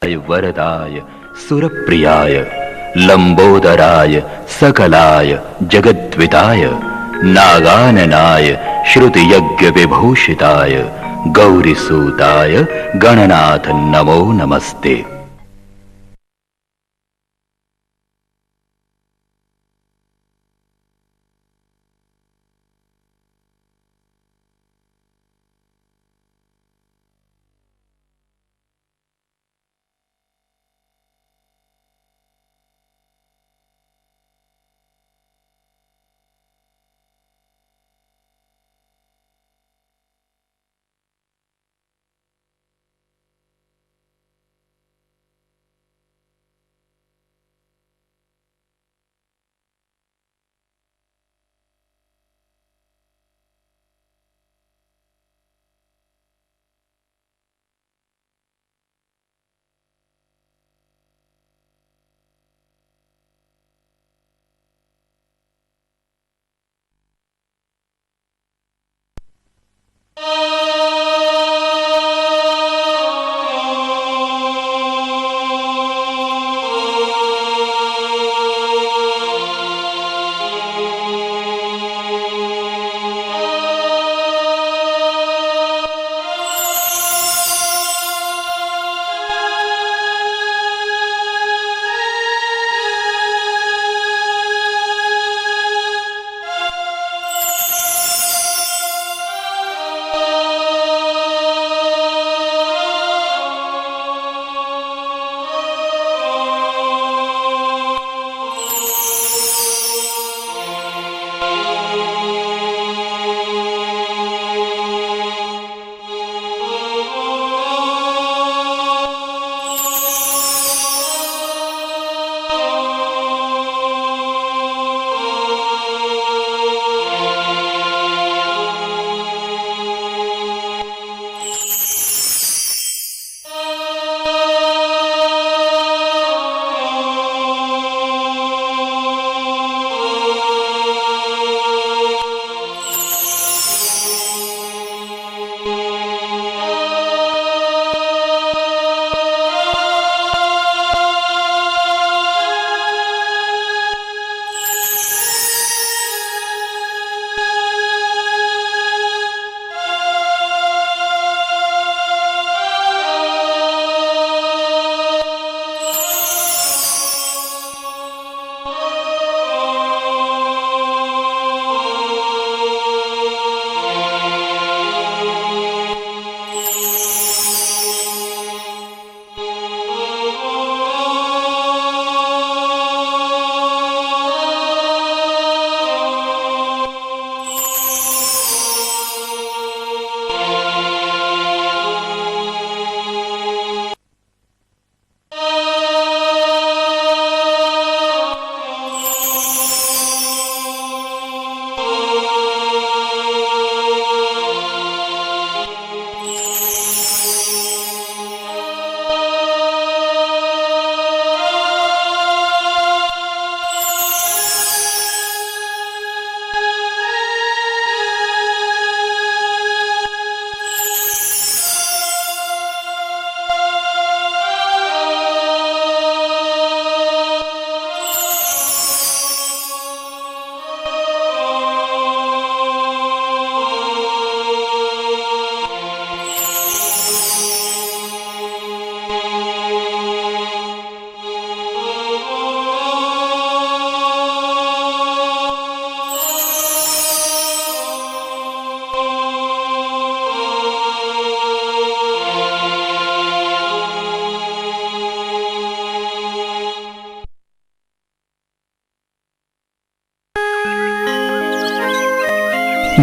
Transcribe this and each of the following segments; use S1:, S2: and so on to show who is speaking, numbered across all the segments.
S1: वरदाय सुरप्रियाय लंबोदराय सकलाय जगद्विताय नागाननाय श्रुतियज्ञविभूषिताय गौरीसूताय गणनाथ नमो नमस्ते।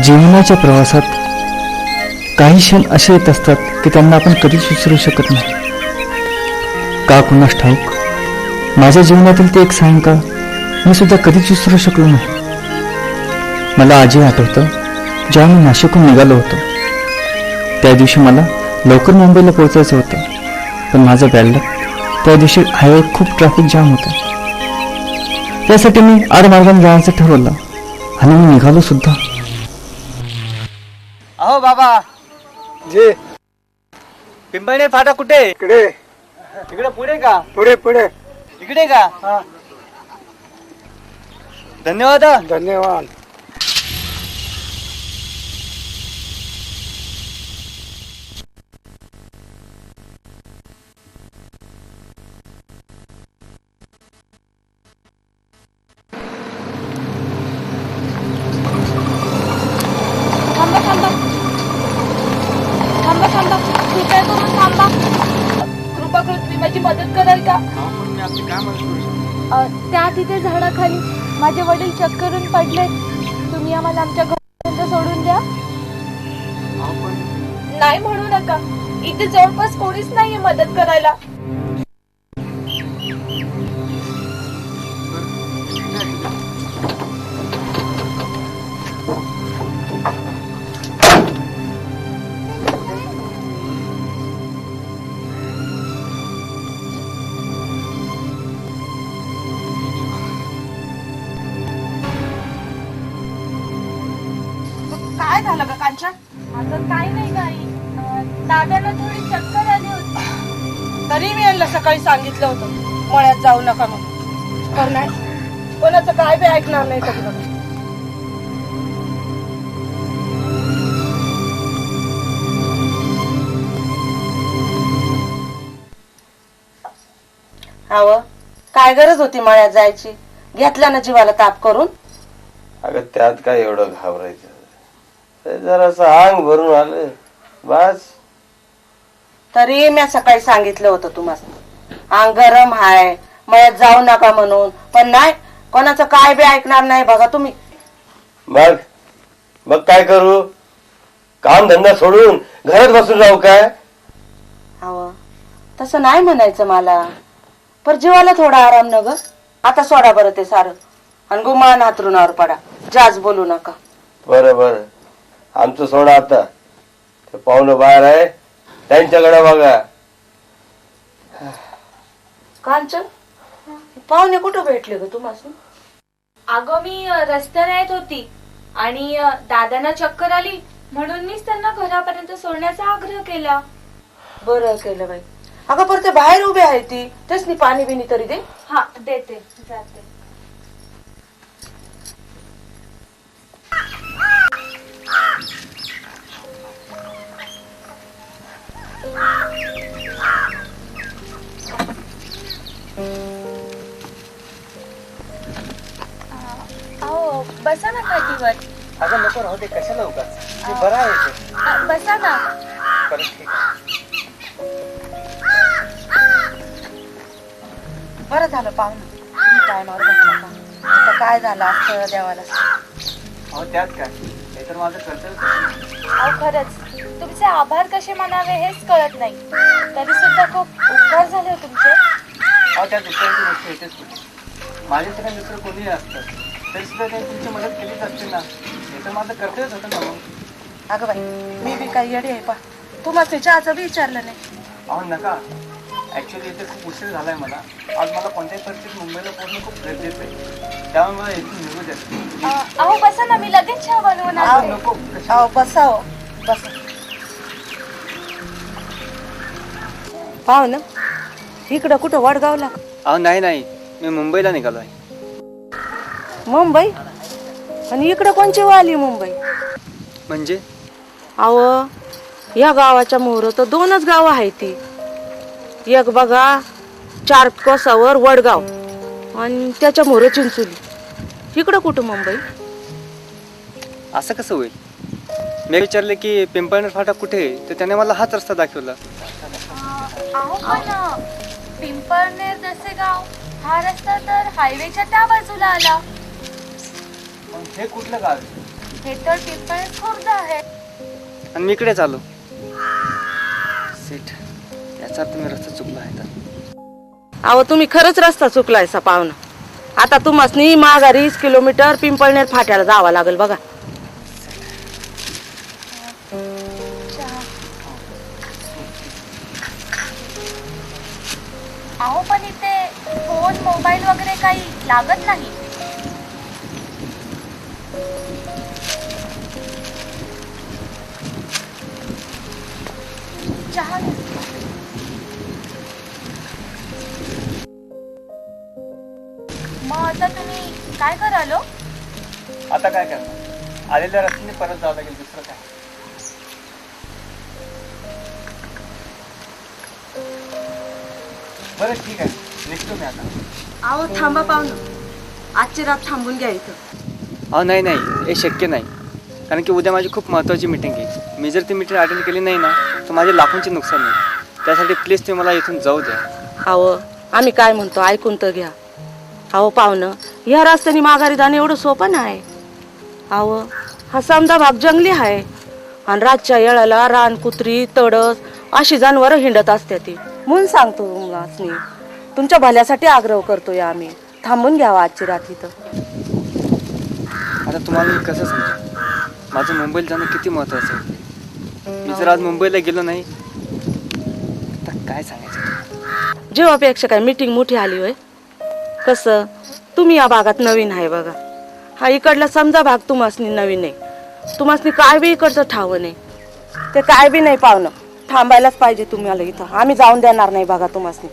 S2: जीवनाच्या प्रवासात काही क्षण असे येत असतात की त्यांना आपण कधीच विसरू शकत नाही. का कुणास ठाऊक माझ्या जीवनातील ते एक सायंकाळ मी सुद्धा कधीच विसरू शकलो नाही. मला आजही आठवतं जेव्हा मी नाशिकहून निघालो होतो. त्या दिवशी मला लवकर मुंबईला पोहोचायचं होतं, पण माझं बॅड लक त्या दिवशी हायवेवर खूप ट्रॅफिक जाम होतं. त्यासाठी मी आडमार्गाने जाण्याचं ठरवलं आणि मी निघालो सुद्धा.
S3: अहो बाबा
S4: जे
S3: पिंपळणे फाटा कुठे?
S4: इकडे
S3: इकडे पुढे का?
S4: पुढे पुढे.
S3: इकडे का?
S4: हा,
S3: धन्यवाद हा.
S4: धन्यवाद.
S5: थांबा थांबा थांबा थांबा कृपया करून थांबा. कृपा करून तुम्ही माझी मदत कराल का?
S3: मी आपली काय मदत करू शकतो?
S5: त्या तिथे झाडाखाली माझे वडील चक्करून पडले. तुम्ही आम्हाला आमच्या घरापर्यंत सोडून द्या. नाही म्हणू नका. इथे जवळपास कोणीच नाहीये मदत करायला. काय झालं का कांचन? अगं काय नाही काही. दादाला थोडी चक्कर आली होती. तरी मी यांना सकाळी सांगितलं होतं मळ्यात जाऊ नका म्हणून. पण नाही, कोणाचं काय बी ऐकणार नाही कधी बघा.
S6: हवं काय गरज होती मळ्यात जायची? घेतला ना जीवाला ताप करून.
S7: अगं त्यात काय एवढं घाबरायचं? जरासं अंग भरून आलं बस.
S6: तरी मी सकाळी सांगितलं होतं तुम्हाला अंग गरम हाय मळ्यात जाऊ नका म्हणून. पण नाही, कोणाचं काय बी ऐकणार नाही बघा तुम्ही.
S7: मग काय करू? काम धंदा सोडून घरात बसून राहू काय?
S6: हवं तसं नाही म्हणायचं मला, पण जीवाला थोडा आराम न ग. आता सोडा बरं ते सारं आणि गुमान हातरुणावर पडा. जास्त बोलू नका.
S7: बरं आमचं सोडा आता. ते पाहुणं बाहेर आहे, त्यांच्याकडे बघा.
S6: कांचन, पाहुणे कुठं भेटले ग तुम्हाला?
S5: अगं मी रस्त्याने येत होती आणि दादांना चक्कर आली म्हणून मीच त्यांना घरापर्यंत सोडण्याचा आग्रह केला.
S6: बरं केलं बाई. अगं पर ते बाहेर उभे आहे ती, तेच नी पाणी बिनी तरी दे.
S5: हा देते जाते. अहो बसा ना खाटीवर.
S3: अगं नको राहू दे, कशाला उगाच. मी बरा आहे इथे.
S5: बसा ना.
S3: बरं ठीक आहे.
S6: बरं झालं पाहुणं तुम्ही टायमावर भेटला का. आता काय झालं असं देवाला.
S3: अहो त्यात काय, हे तर माझं कर्तव्य.
S5: अहो खरंच तुमचे आभार कसे मानावे हेच कळत नाही. तरी सुद्धा खूप उपकार झाले हो तुमचे.
S3: अहो त्या दुसऱ्यांची गोष्ट येतेच कुठे. माझ्या ठिकाणी दुसरं कोणीही असतं तरी सुद्धा त्यांनी तुमची मदत केलीच असते ना. हे तर माझं कर्तव्यच होतं ना. मग
S6: अगं बाई मी बी काही येडी आहे पा. तुम्हाला चहाचं बी विचारलं नाही.
S3: अहो नका. ऍक्च्युली इथे खूप उशीर झालाय मला. आज मला कोणत्याही परिस्थितीत मुंबईला पोहोचणं खूप गरजेचं आहे. त्यामुळे मला इथून निघू द्या.
S5: अहो बसा ना, मी लगेच चहा बनवून आणते.
S3: नको.
S6: अहो बसा हो बसा. पाहुणं इकडं कुठं वडगावला?
S3: अहो नाही, मी मुंबईला निघालो आहे.
S6: मुंबई? आणि इकडं कोणची वाली मुंबई?
S3: म्हणजे
S6: अहो या गावाच्या मोहर तर दोनच गावं आहे ती. एक बघा 4 कोसावर वडगाव आणि त्याच्या मोहर चिंचोली. इकडं कुठं मुंबई?
S3: असं कसं होईल? मी विचारले की पिंपळनेर फाटा कुठे आहे, तर त्याने मला हाच रस्ता दाखवला.
S5: अहो पण पिंपळनेर दसेगाव हा रस्ता तर हायवेच्या त्या बाजूला आला.
S3: मग हे कुठलं गाव?
S5: हे तर पिंपळनेर खुर्द आहे.
S3: आणि मी इकडेच आलो. सीट याचा अर्थ मी रस्ता चुकला आहे तर.
S6: अहो तुम्ही खरंच रस्ता चुकलाय सा पाहुणा. आता तुम्हाला माघारी 20 किलोमीटर पिंपळनेर फाट्याला जावं लागेल बघा.
S5: अहो पण इथे फोन मोबाईल वगैरे काही लागत नाही. चहा घ्या. मग आता तुम्ही काय करालो?
S3: आता काय करणार, आलेल्या रस्त्याने परत जावं लागेल, दुसरं काय. बरं ठीक आहे, निघतो मी आता.
S6: अहो थांबा पाहुणं, आजची रात थांबून घ्या इथं.
S3: अहो नाही नाही, हे शक्य नाही. कारण की उद्या माझी खूप महत्त्वाची मीटिंग आहे. मी जर ती मीटिंग अटेंड केली नाही ना तर माझे लाखोंचे नुकसान आहे. त्यासाठी प्लीज तुम्ही मला इथून जाऊ द्या.
S6: अहो आम्ही काय म्हणतो ऐकून तर घ्या. अहो पाहुणं, ह्या रस्त्याने माघारी जाणं एवढं सोपं नाही. अहो हा समजा भाग जंगली आहे आणि रातच्या येळाला रान, कुत्री, तडस अशी जनावरं हिंडत असते ती. म्हणून सांगतो मुलासनी, तुमच्या भल्यासाठी आग्रह करतोय आम्ही, थांबून घ्यावा आजची रात इथं.
S3: आता तुम्हाला मी कसं समजेल, माझं मुंबईला जाणं किती महत्त्वाचं आहे. मी जर आज मुंबईला गेलो नाही तर काय सांगायचं.
S6: जेव्हापेक्षा काय मीटिंग मोठी आली होय. कसं तुम्ही या भागात नवीन आहे बघा. हा इकडला समजा भाग तुम्हासनी नवीन आहे. तुम्हासनी काय बी इकडचं ठावं नाही, ते काय बी नाही पाहुणं. थांबायलाच पाहिजे तुम्हाला इथं. आम्ही जाऊन देणार नाही बघा तुम्हासनी.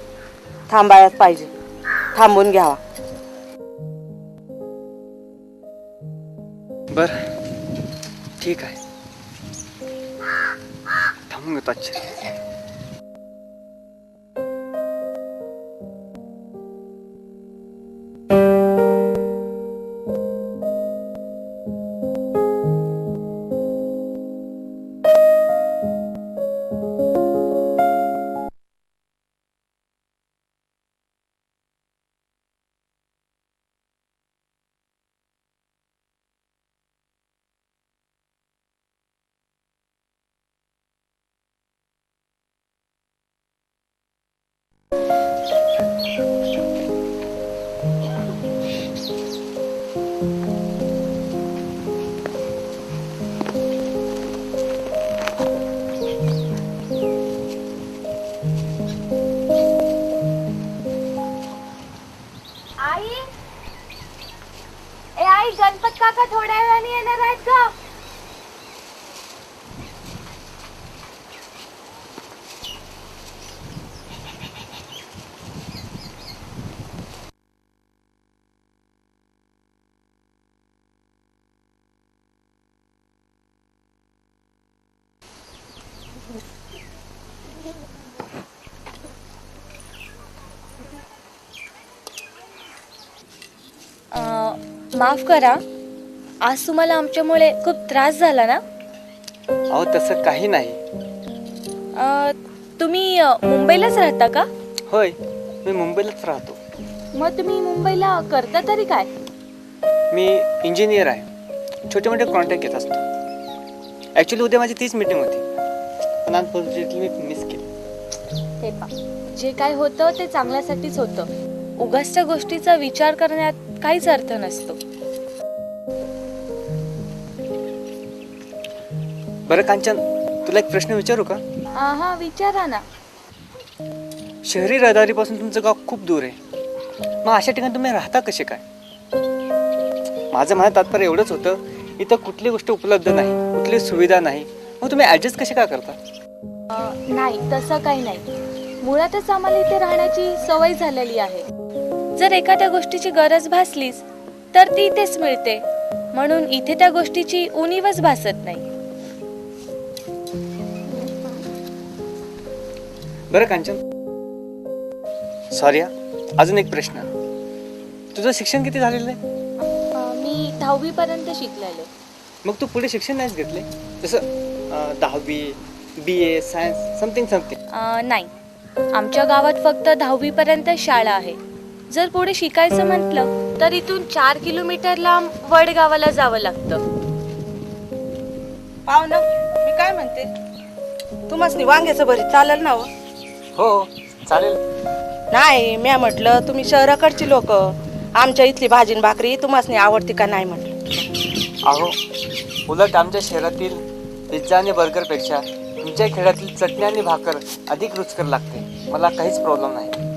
S6: थांबायलाच पाहिजे, थांबून घ्यावा.
S3: बरं ठीक आहे, थांबून घेतो आजची.
S5: आई गणपत काका थोड्या वेळाने येणार आहेत का? माफ करा, आज तुम्हाला आमच्यामुळे खूप त्रास झाला ना?
S3: अहो तसं काही नाही.
S5: तुम्ही मुंबईलाच राहता का?
S3: होय, मी मुंबईलाच राहतो.
S5: मग तुम्ही मुंबईला करता तरी काय?
S3: मी इंजिनियर आहे, छोटे मोठे कॉन्टॅक्ट घेत असतो. ॲक्च्युली उद्या माझी तीच मीटिंग होती, पण अनफॉर्च्युनेटली मी मिस केली.
S5: हे पा, जे काय होतं ते चांगल्यासाठीच होतं. उगाचच्या गोष्टीचा विचार करण्यात काहीच अर्थ नसतो.
S3: बरं कांचन, तुला एक प्रश्न विचारू का?
S5: हा विचारा ना.
S3: शहरी रहदारीपासून तुमचं गाव खूप दूर आहे, मग अशा ठिकाणी तुम्ही राहता कसे काय? माझं म्हणणं तात्पर्य एवढंच होतं, इथं कुठली गोष्ट उपलब्ध नाही, कुठली सुविधा नाही, मग तुम्ही ॲडजस्ट कसे काय करता?
S5: नाही, तसं काही नाही. मुळातच आम्हाला इथे राहण्याची सवय झालेली आहे. जर एखाद्या गोष्टीची गरज भासलीच तर ती इथेच मिळते, म्हणून इथे त्या गोष्टीची उणीवच भासत नाही.
S3: बरं कांचन, सॉरी अजून एक प्रश्न. तुझं शिक्षण किती झालेलं आहे?
S5: मी 10वी पर्यंत शिकलेले.
S3: मग तू पुढे शिक्षण नाहीच घेतले, जसं 10वी, BA, सायन्स, समथिंग?
S5: नाही, आमच्या गावात फक्त 10वी पर्यंत शाळा आहे. जर पुढे शिकायचं म्हटलं तर इथून 4 किलोमीटर लांब वडगावाला जावं लागतं.
S6: पाहुणं, मी काय म्हणते, तुम्हासनी वांग्याचं भरीत चालेल ना?
S3: हो चालेल.
S6: नाही, मी म्हटलं तुम्ही शहराकडची लोक, आमच्या इथली भाजी भाकरी तुम्हासनी आवडती का नाही म्हटलं.
S3: अहो, उलट आमच्या शहरातील पिझ्झा आणि बर्गरपेक्षा तुमच्या खेड्यातील चटणी आणि भाकर अधिक रुचकर लागते. मला काहीच प्रॉब्लेम नाही.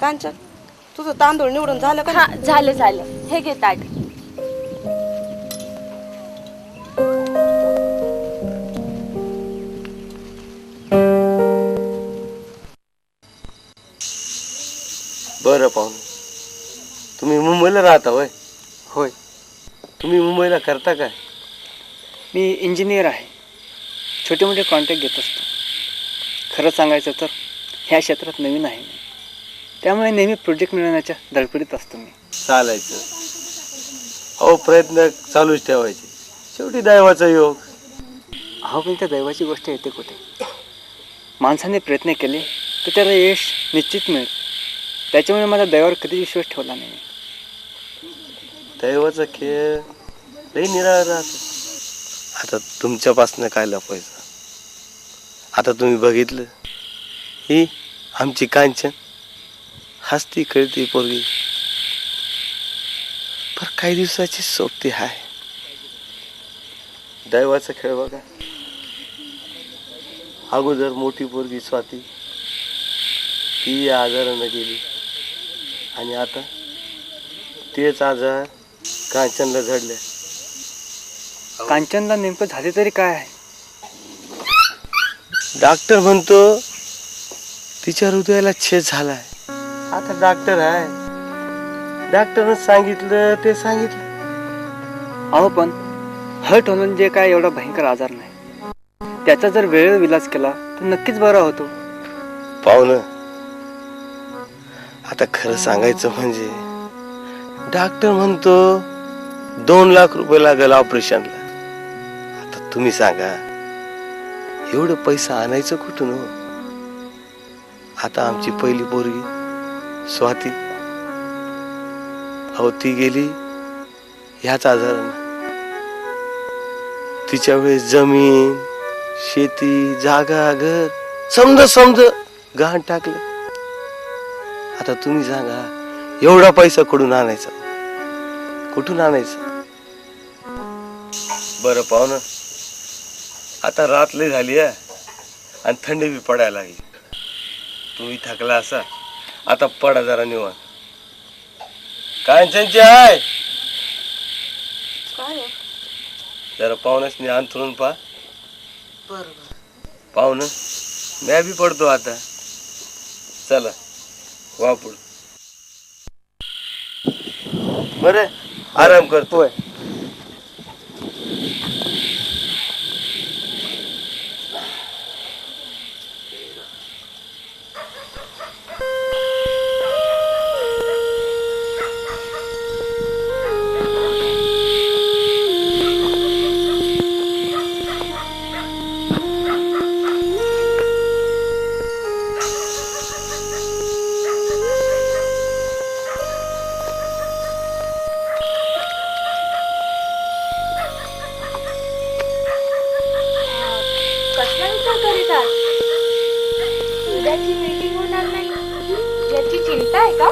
S6: कांचन, तुझं तांदूळ निवडून झालं का?
S5: हा, झालं. हे घे ताट.
S7: बरं पाहुणे, तुम्ही मुंबईला राहता होय?
S3: होय,
S7: तुम्ही मुंबईला करता काय?
S3: मी इंजिनियर आहे. छोटे मोठे कॉन्टॅक्ट घेत असतो. खरं सांगायचं तर ह्या क्षेत्रात नवीन आहे मी, त्यामुळे नेहमी प्रोजेक्ट मिळवण्याच्या धडपडीत असतो मी.
S7: चालायचं. अहो, प्रयत्न चालूच ठेवायचे, शेवटी दैवाचा योग.
S3: अहो पण त्या दैवाची गोष्ट येते कुठे? माणसाने प्रयत्न केले तर त्याला यश निश्चित मिळेल. त्याच्यामुळे माझा दैवावर कधी विश्वास ठेवला नाही.
S7: दैवाचा खेळ लई निराळा राहतो. आता तुमच्यापासनं काय लपवायचं? आता तुम्ही बघितलं, ही आमची कांचन हसती खेळती पोरगी, पर काही दिवसाची सोबती हाय. दैवाचा खेळ बघा. अगोदर मोठी पोरगी स्वाती, ती आजारानं गेली, आणि आता तेच आजार कांचनला झडले.
S3: कांचनला नेमकं झाले तरी काय आहे?
S7: डॉक्टर म्हणतो तिच्या हृदयाला छेद झालाय. आता डॉक्टर आहे, डॉक्टरनं सांगितलं ते सांगितलं.
S3: अहो पण हर्ट होणं म्हणजे काय एवढा भयंकर आजार नाही. त्याचा जर वेळेवर इलाज केला तर नक्कीच बरा होतो.
S7: पाहुणं, आता खरं सांगायचं म्हणजे डॉक्टर म्हणतो 2 लाख रुपये लागेल ऑपरेशनला. आता तुम्ही सांगा, एवढं पैसा आणायचं कुठून हो? आता आमची पहिली पोरगी स्वाती, अहो ती गेली ह्याच आजारानं. तिच्या वेळेस जमीन, शेती, जागा, घर समज गहाण टाकलं. आता तुम्ही सांगा, एवढा पैसा कुठून आणायचा? कुठून आणायचा? बरं पाहुणं, आता रात लई झाली आहे आणि थंडी बी पडायला लागली. तुम्ही थकला असा, आता पडा जरा निवांत. कांचनची आहे जरा पाहुण्यासनी अंथरून पहा. पाहुणं, म्या बी पडतो आता. चला वापुड. बरं, आराम करतोय.
S5: कसला विचार करीत आहात? उद्याची मीटिंग होणार नाही याची चिंता आहे का?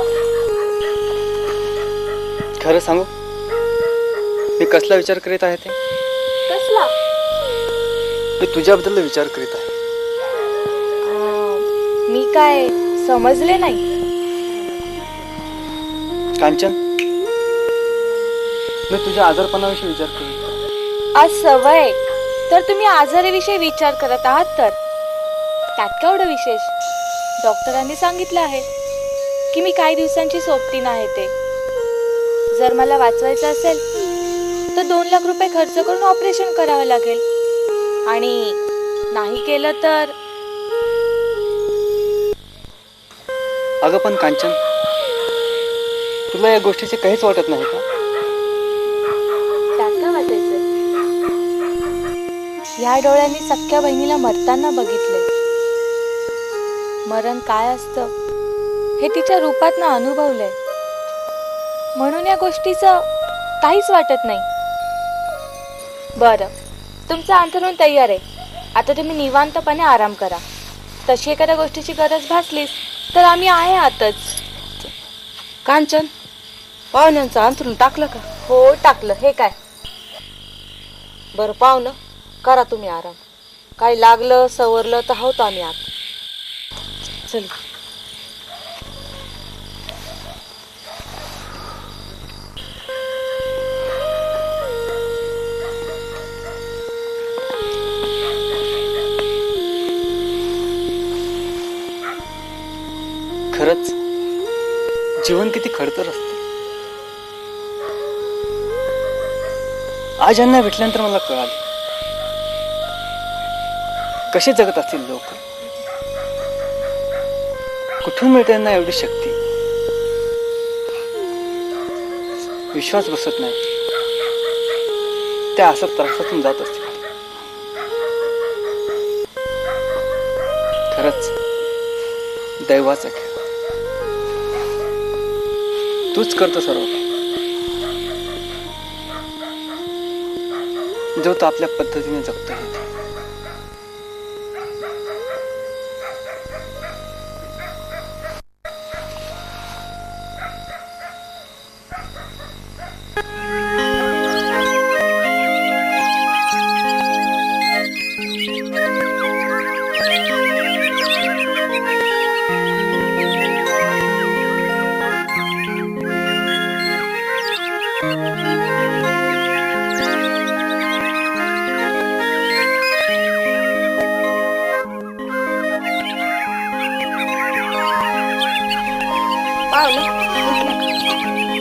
S3: खरं सांगू, मी कसला विचार करीत आहे ते?
S5: कसला?
S3: मी तुझ्याबद्दल विचार करीत आहे.
S5: मी काय समजले नाही.
S3: कांचन, मी तुझ्या आजारपणाविषयी विचार करीत आहे.
S5: आज सवय तर तुम्ही आजाराविषयी विचार करत आहात, तर त्यात का एवढं विशेष? डॉक्टरांनी सांगितलं आहे की मी काही दिवसांची सोबतीन आहे. ते जर मला वाचवायचं असेल तर 2 लाख रुपये खर्च करून ऑपरेशन करावं लागेल, आणि नाही केलं तर
S3: अगं पण कांचन, तुला या गोष्टीचे काहीच वाटत नाही का?
S5: त्यात का वाटायचं? ह्या डोळ्यांनी सख्ख्या बहिणीला मरताना बघितले. मरण काय असतं हे तिच्या रूपातनं अनुभवलंय, म्हणून या गोष्टीचं काहीच वाटत नाही. बरं, तुमचं अंथरूण तयार आहे. आता तुम्ही निवांतपणे आराम करा. तशी एखाद्या गोष्टीची गरज भासलीस तर आम्ही आहे आतच.
S6: कांचन, पाहुण्यांचं अंथरून टाकलं का?
S5: हो, टाकलं. हे काय?
S6: बरं पाहुणं, करा तुम्ही आराम. काही लागलं सवरलं तर होतो आम्ही आत. चल.
S3: खरंच जीवन किती खडतर असतं. आज यांना भेटल्यानंतर मला कळालं कसे जगत असतील लोक. कुठून मिळते यांना एवढी शक्ती. विश्वास बसत नाही. त्या असं त्रासातून जात असतील. खरंच दैवाचा खेळ. तूच करतो सर्व जो तो आपल्या पद्धतीने जगतो आहे.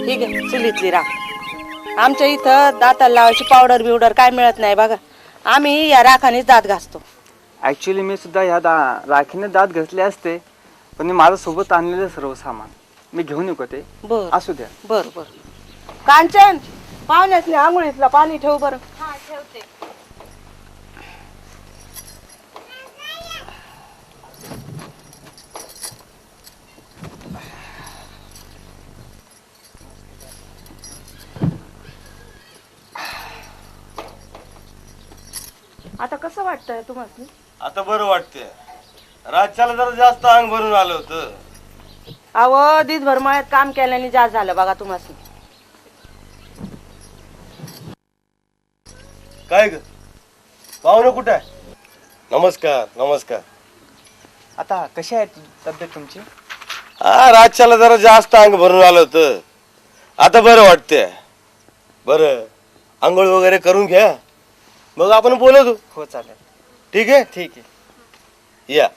S6: ठीक आहे, चुलीतली राख. आमच्या इथं दाताला लावायची पावडर बिवडर काय मिळत नाही बघा. आम्ही या राखानेच दात घासतो.
S3: ऍक्च्युली मी सुद्धा ह्या राखीने दात घासले असते, पण मी माझं सोबत आणलेलं सर्व सामान मी घेऊन येऊ ते.
S6: बर
S3: असू द्या.
S6: बर बर. कांचन, पाहुण्यातले आंघोळीतला पाणी ठेव बरं.
S5: हा ठेवते.
S6: आता कसं वाटतंय तुम्हाला?
S7: आता बरं वाटतंय. रातच्याला जरा जास्त अंग भरून आलं होतं.
S6: अहो दिसभर मळ्यात काम केल्याने जास्त झालं बघा तुम्हाला.
S7: काय ग पाहुणं कुठं आहे? नमस्कार नमस्कार.
S3: आता कशी आहे तब्येत तुमची?
S7: हा रातच्याला जरा जास्त अंग भरून आलं होतं. आता बरं वाटतंय. बरं आंघोळ वगैरे करून घ्या, मग आपण बोलतो.
S3: हो चालेल.
S7: ठीक आहे.
S3: ठीक आहे.
S7: या.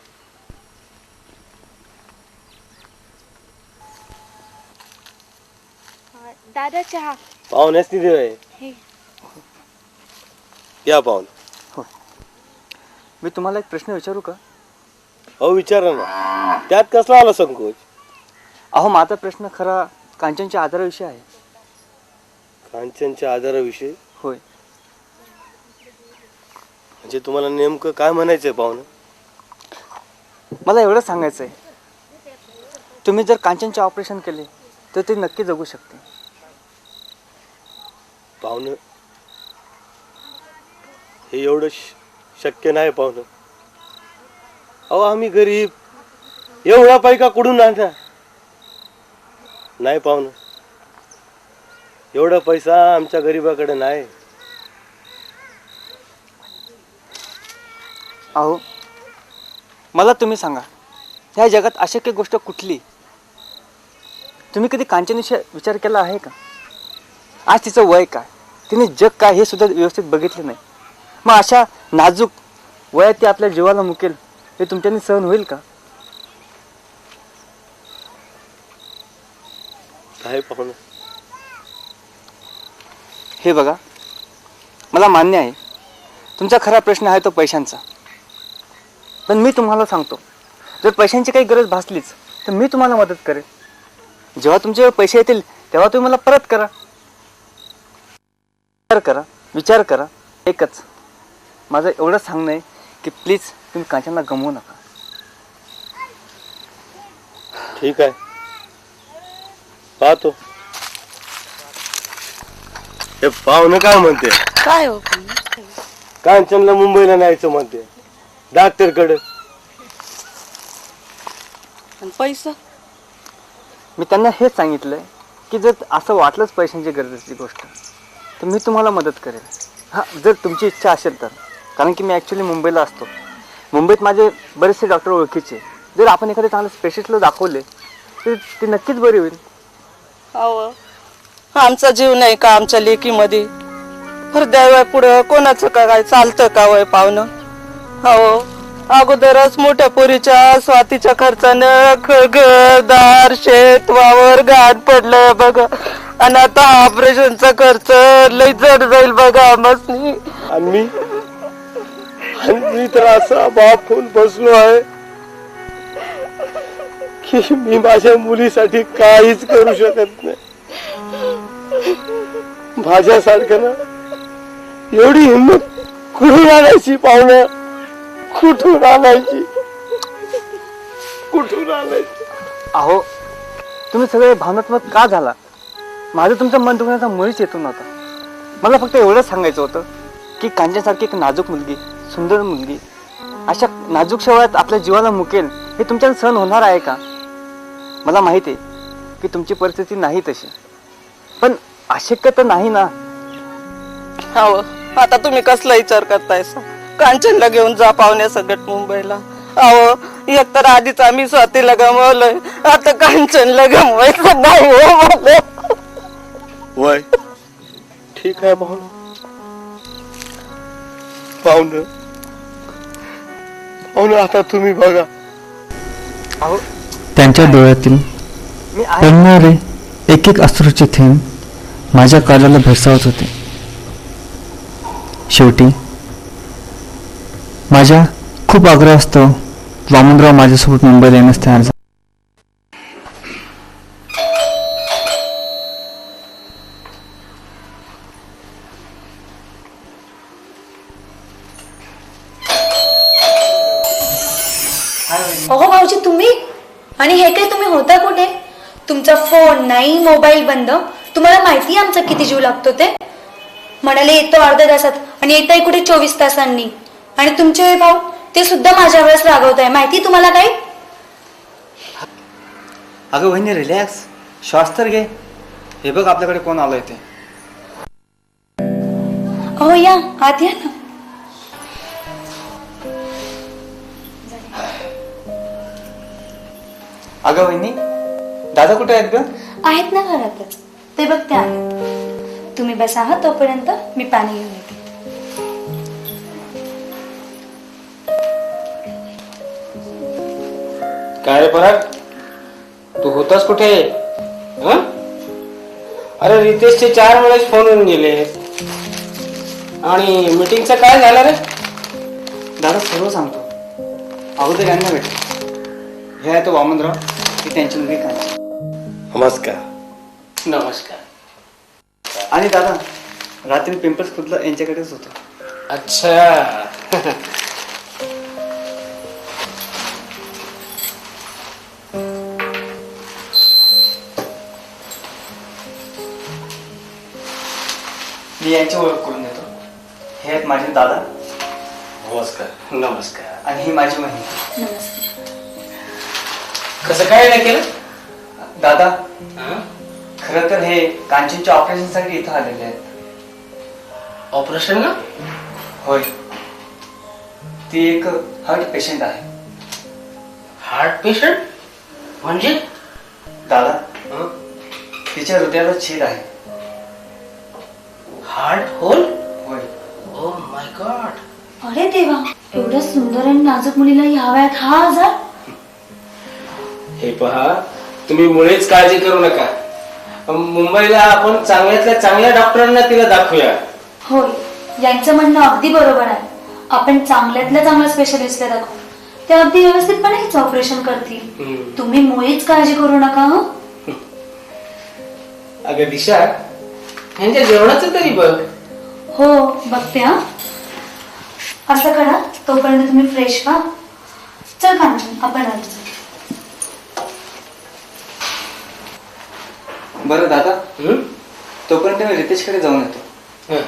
S5: दादा चहा.
S7: पाहुण्यास निधी आहे. या पाहुणे.
S3: मी तुम्हाला एक प्रश्न विचारू का?
S7: हो विचारा ना. त्यात कसला आला संकोच?
S3: अहो माझा प्रश्न खरा कांचनच्या आजाराविषयी आहे.
S7: कांचनच्या आजाराविषयी?
S3: होय.
S7: म्हणजे तुम्हाला नेमकं काय म्हणायचंय पाहुणं?
S3: मला एवढं सांगायचं आहे, तुम्ही जर कांचनचे ऑपरेशन केले तर ते नक्की जगू शकते.
S7: पाहुणं हे एवढं शक्य नाही पाहुणं. अहो आम्ही गरीब, एवढा पैका कुठून आणा? नाही पाहुणं, एवढा पैसा आमच्या गरीबाकडे नाही.
S3: अहो मला तुम्ही सांगा, ह्या जगात अशक्य गोष्ट कुठली? तुम्ही कधी कांचनविषयी विचार केला आहे का? आज तिचं वय काय, तिने जग काय हे सुद्धा व्यवस्थित बघितलं नाही. मग अशा नाजूक वयात ती आपल्या जीवाला मुकेल हे तुमच्यानी सहन होईल का?
S7: काय पाहुणं?
S3: हे बघा, मला मान्य आहे तुमचा खरा प्रश्न आहे तो पैशांचा. पण मी तुम्हाला सांगतो, जर पैशांची काही गरज भासलीच तर मी तुम्हाला मदत करेन. जेव्हा तुमच्यावर पैसे येतील तेव्हा तुम्ही मला परत करा. विचार करा. एकच माझं एवढं सांगणं आहे की प्लीज तुम्ही कांचनला गमवू नका.
S7: ठीक आहे, पाहतो. हे पाहुणं काय म्हणते?
S6: काय हो?
S7: कांचनला मुंबईला न्यायचं म्हणते, डॉक्टरकडे.
S6: पैसा?
S3: मी त्यांना हेच सांगितलंय की जर असं वाटलंच पैशांची गरजेची गोष्ट तर मी तुम्हाला मदत करेन. हां, जर तुमची इच्छा असेल तर. कारण की मी ॲक्च्युली मुंबईला असतो. मुंबईत माझे बरेचसे डॉक्टर ओळखीचे. जर आपण एखादे चांगले स्पेशलिस्टला दाखवले तर ते नक्कीच बरे होईल.
S6: अहो आमचा जीव नाही का आमच्या लेकीमध्ये? हृदय पुढं कोणाचं का काय चालतं का वय पाहुणं? हो अगोदरच मोठ्या पोरीच्या स्वातीच्या खर्चानं घरदार शेत वावर घाट पडलंय बघा. आणि आता ऑपरेशनचा खर्च लय जड जाईल बघा आम्हासनी.
S7: आणि मी तर असा बाप होऊन बसलो आहे की मी माझ्या मुलीसाठी काहीच करू शकत नाही. माझ्यासारखं ना एवढी हिंमत कुठून आणायची पाहुणं, कुठून आणायची, कुठून आणायची.
S3: अहो तुम्ही सगळे भावनात्मक का झाला? माझं तुमचं मन दुखण्याचा मुळीच येतो नव्हता. मला फक्त एवढंच सांगायचं होतं की कांचनसारखी एक नाजूक मुलगी, सुंदर मुलगी अशा नाजूक वयात आपल्या जीवाला मुकेल हे तुमच्याला सहन होणार आहे का? मला माहिती आहे की तुमची परिस्थिती नाही तशी, पण अशक्य तर नाही ना.
S6: हो, आता तुम्ही कसला विचार करताय? कांचनला घेऊन जा पाहुण्या सगळ्यात मुंबईला. अहो एक तर आधीच आम्ही स्वातीला गमावलंय, आता कांचनला गमवायचं नाही हो मला.
S7: वय ठीक आहे पाहुणं, पाहुणं पाहुणं आता तुम्ही बघा.
S3: अहो
S2: त्यांच्या डोळ्यातील
S3: मी आहे.
S2: पडणारे एक एक अश्रूचे थेंब माझ्या कानाला भेडसावत होते. शेवटी माझ्या खूप आग्रहास्तव वामनराव माझ्यासोबत मुंबईला येण्यास तयार झाले.
S4: अहो भाऊजी तुम्ही, आणि हे काय तुम्ही होता कुठे? तुमचा फोन नाही, मोबाईल बंद. तुम्हाला माहिती आहे आमचा किती जीव लागतो ते. म्हणाले येतो अर्ध्या तासात आणि येत आहे कुठे 24 तासांनी. आणि तुमचे भाऊ ते सुद्धा माझ्या वेळेस रागवत आहे. माहिती तुम्हाला काही?
S3: अगं वहिनी रिलॅक्स, श्वास तर घे. हे बघ आपल्याकडे कोण आलंय ते.
S4: अहो या आत या ना.
S3: अगं वहिनी दादा कुठे आहेत ग?
S4: आहेत ना घरातच, ते बघते आहेत. तुम्ही बसा हा तोपर्यंत मी पाणी घेऊन येते.
S8: काय रे पराग, तू होतास कुठे? हं? अरे रितेशचे 4 वेळेस फोन येऊन गेले. आणि मीटिंगचं काय झालं रे?
S3: दादा सर्व सांगतो. अगोदर यांना भेट. हे आहे तो वामनराव, ही त्यांची मुलगी कांचन.
S7: नमस्कार.
S8: नमस्कार.
S3: आणि दादा रात्री पिंपल्स खुदला यांच्याकडेच होतो.
S8: अच्छा.
S3: मी यांची ओळख करून देतो. हे आहेत माझे दादा
S8: नमस्कार. नमस्कार.
S3: आणि ही माझी बहीण.
S8: कसं काय नाही केलं?
S3: दादा
S8: हं?
S3: खरं तर हे कांचनच्या ऑपरेशनसाठी इथं आलेले आहेत.
S8: ऑपरेशन ना?
S3: होय, ती एक हार्ट पेशंट आहे.
S8: हार्ट पेशंट म्हणजे?
S3: दादा
S8: हं?
S3: तिच्या हृदयाला छेद आहे.
S8: Heart hole?
S3: होय.
S8: Oh my god.
S4: अरे देवा, एवढ्या सुंदर आणि नाजूक मुलीला या वयात हा आजार?
S8: हे पहा, तुम्ही मुळेच काळजी करू नका. मुंबईला आपण चांगल्यातल्या चांगल्या डॉक्टरांना तिला दाखवूया.
S4: होय, यांचं म्हणणं अगदी बरोबर आहे. आपण चांगल्यातल्या चांगल्या स्पेशलिस्टला दाखवू, ते अगदी व्यवस्थितपणे हिचं ऑपरेशन करतील. तुम्ही मुळीच काळजी करू नका. हो
S8: अगं दिशा, यांच्या जेवणाचं तरी बघ.
S4: हो बघते. हा असं करा, तोपर्यंत तुम्ही फ्रेश व्हा. चल कांचन, आपण आलो.
S3: बरं दादा,
S8: हं?
S3: तोपर्यंत मी रितेशकडे जाऊन येतो.
S8: हं.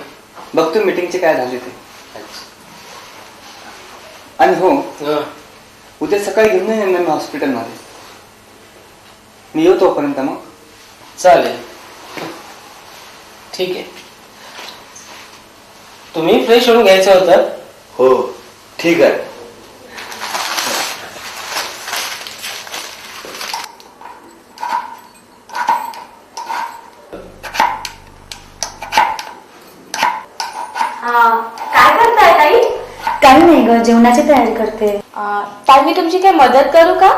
S3: बघतो मीटिंगचे काय झाले ते. आणि हो,
S8: हं.
S3: उद्या सकाळी घेऊन येईन मी हॉस्पिटलमध्ये. मी येऊ तोपर्यंत मग.
S8: चालेल, ठीक आहे. तुम्ही फ्रेश होऊन घ्यायचं होतं.
S7: हो ठीक आहे.
S4: काय करताय ताई? काही नाही ग, जेवणाची तयारी करते. काय मी तुमची काय मदत करू का?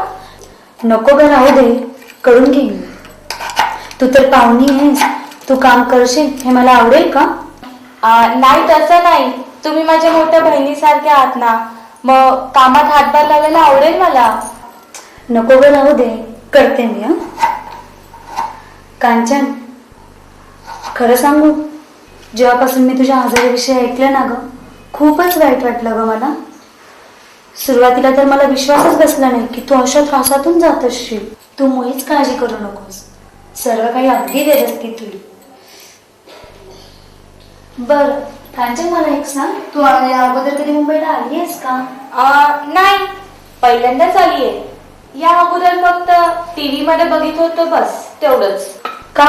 S4: नको ग, राहू दे, करून घेईन मी. तू तर पाहुणी आहेस, तू काम करशील हे मला आवडेल का? नाही तसं नाही, तुम्ही माझ्या मोठ्या बहिणीसारख्या आहात ना, मग कामात हातभार लावायला आवडेल मला. नको ग, राहू दे, करते मी. कांचन, खरं सांगू, जेव्हापासून मी तुझ्या आजाराविषयी ऐकलं ना ग, खूपच वाईट वाटलं ग मला. सुरुवातीला तर मला विश्वासच बसला नाही की तू अशा त्रासातून जात असशील. तू मुळीच काळजी करू नकोस, सर्व काही अगदी व्यवस्थित होईल. बर कांचन, मला एक सांग, तू या अगोदर कधी मुंबईला आली आहेस का? नाही, पहिल्यांदाच आली आहे. या अगोदर फक्त टीव्ही मध्ये बघित होतो, बस तेवढंच. का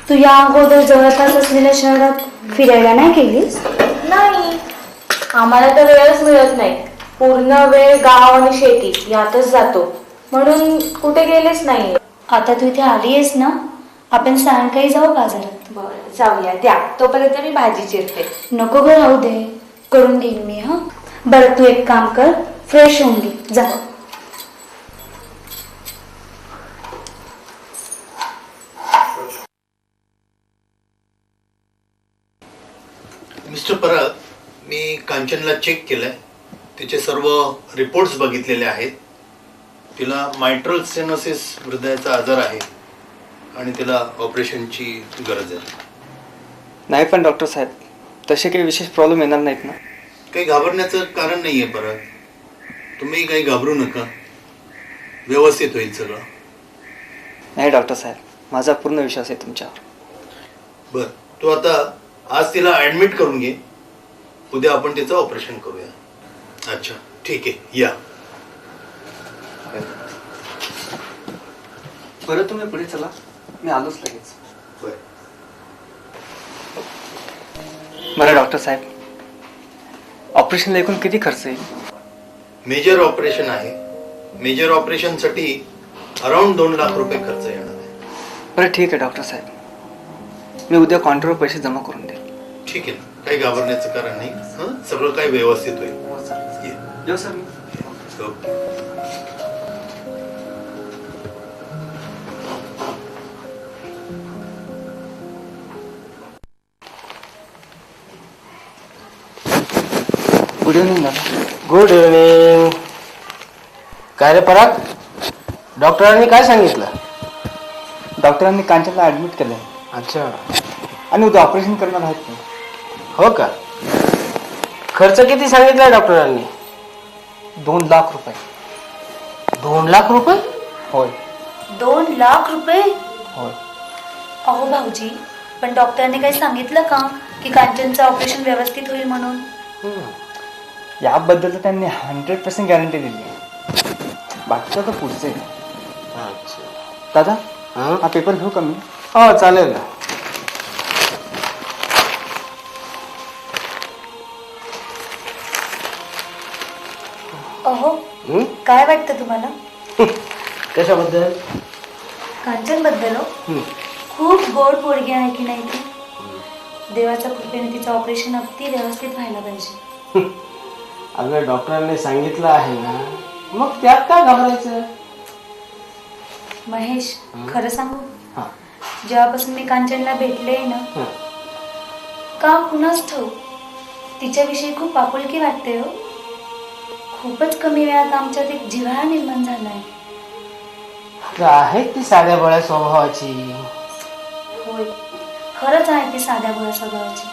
S4: तू या अगोदर जवळपास असलेल्या शहरात फिरायला नाही गेलीस? नाही, आम्हाला तर वेळच मिळत नाही. पूर्ण वेळ गाव आणि शेती यातच जातो, म्हणून कुठे गेलेच नाही. आता तू इथे आली आहेस ना, आपण सायंकाळी जाऊ बाजारात. बरं जाऊया, द्या, तोपर्यंत मी भाजी चिरते. नको ग, राहू दे, करून घेईन मी. बरं तू एक काम कर, फ्रेश होऊन घे, जा.
S9: मिस्टर परब, मी कांचनला चेक केलंय, तिचे सर्व रिपोर्ट्स बघितलेले आहेत. तिला मायट्रल स्टेनोसिस हृदयाचा आजार आहे आणि तिला ऑपरेशनची गरज आहे.
S3: नाही पण डॉक्टर साहेब, तसे काही विशेष प्रॉब्लेम येणार नाहीत ना?
S9: काही घाबरण्याचं कारण नाही आहे परब, तुम्ही काही घाबरू नका, व्यवस्थित होईल सगळं.
S3: नाही डॉक्टर साहेब, माझा पूर्ण विश्वास आहे तुमच्यावर.
S9: बरं, तू आता आज तिला ॲडमिट करून घे, उद्या आपण तिचं ऑपरेशन करूया. अच्छा ठीक आहे, या.
S3: बरं तुम्ही पुढे चला, मी आलोच लगेच. बरं डॉक्टर साहेब, ऑपरेशनला एकूण किती खर्च येईल?
S9: मेजर ऑपरेशन आहे, मेजर ऑपरेशनसाठी अराउंड 2 लाख रुपये खर्च येणार आहे.
S3: बरं ठीक आहे डॉक्टर साहेब, मी उद्या काउंटरवर पैसे जमा करून देईल.
S9: ठीक आहे ना, काही घाबरण्याचं कारण नाही. सगळं काही व्यवस्थित होईल.
S3: येऊ सर मी.
S9: ओके.
S3: गुड इव्हनिंग दादा.
S8: Good evening. काय रे पराग, डॉक्टरांनी काय सांगितलं?
S3: डॉक्टरांनी कांचनला ॲडमिट केलं आहे.
S8: अच्छा,
S3: आणि उद्या ऑपरेशन करणार आहेत ते.
S8: हो का? खर्च किती सांगितलाय डॉक्टरांनी?
S3: 2 लाख रुपये.
S8: 2 लाख रुपये?
S3: होय
S4: 2 लाख रुपये?
S3: होय.
S4: अहो भाऊजी, पण डॉक्टरने काही सांगितलं का की कांचनचं ऑपरेशन व्यवस्थित होईल म्हणून?
S3: याबद्दल तर त्यांनी 100% गॅरंटी दिली आहे. बाकीचं तर पुढचं आहे.
S8: अच्छा.
S3: दादा हा पेपर घेऊ का मी?
S8: हो चालेल ना.
S4: अहो काय वाटतं तुम्हाला?
S8: कशाबद्दल?
S4: कांचन बद्दल? खूप गोड पोरगी आहे की नाही ती? देवाच्या कृपेने तिचं ऑपरेशन अगदी व्यवस्थित व्हायला पाहिजे.
S8: अगं डॉक्टरांनी सांगितलं आहे ना, मग त्यात काय घाबरायचं?
S4: महेश, खरं सांगू,
S8: हा.
S4: जेव्हापासून मी कांचनला भेटले ना, का कुणाच ठाऊक तिच्याविषयी खूप आपुलकी वाटते हो. खूपच कमी वेळात आमच्यात एक जिव्हाळा निर्माण झालाय.
S8: आहे ती साध्या भोळ्या स्वभावाची.
S4: होय, खरंच आहे ती साध्या भोळ्या स्वभावाची.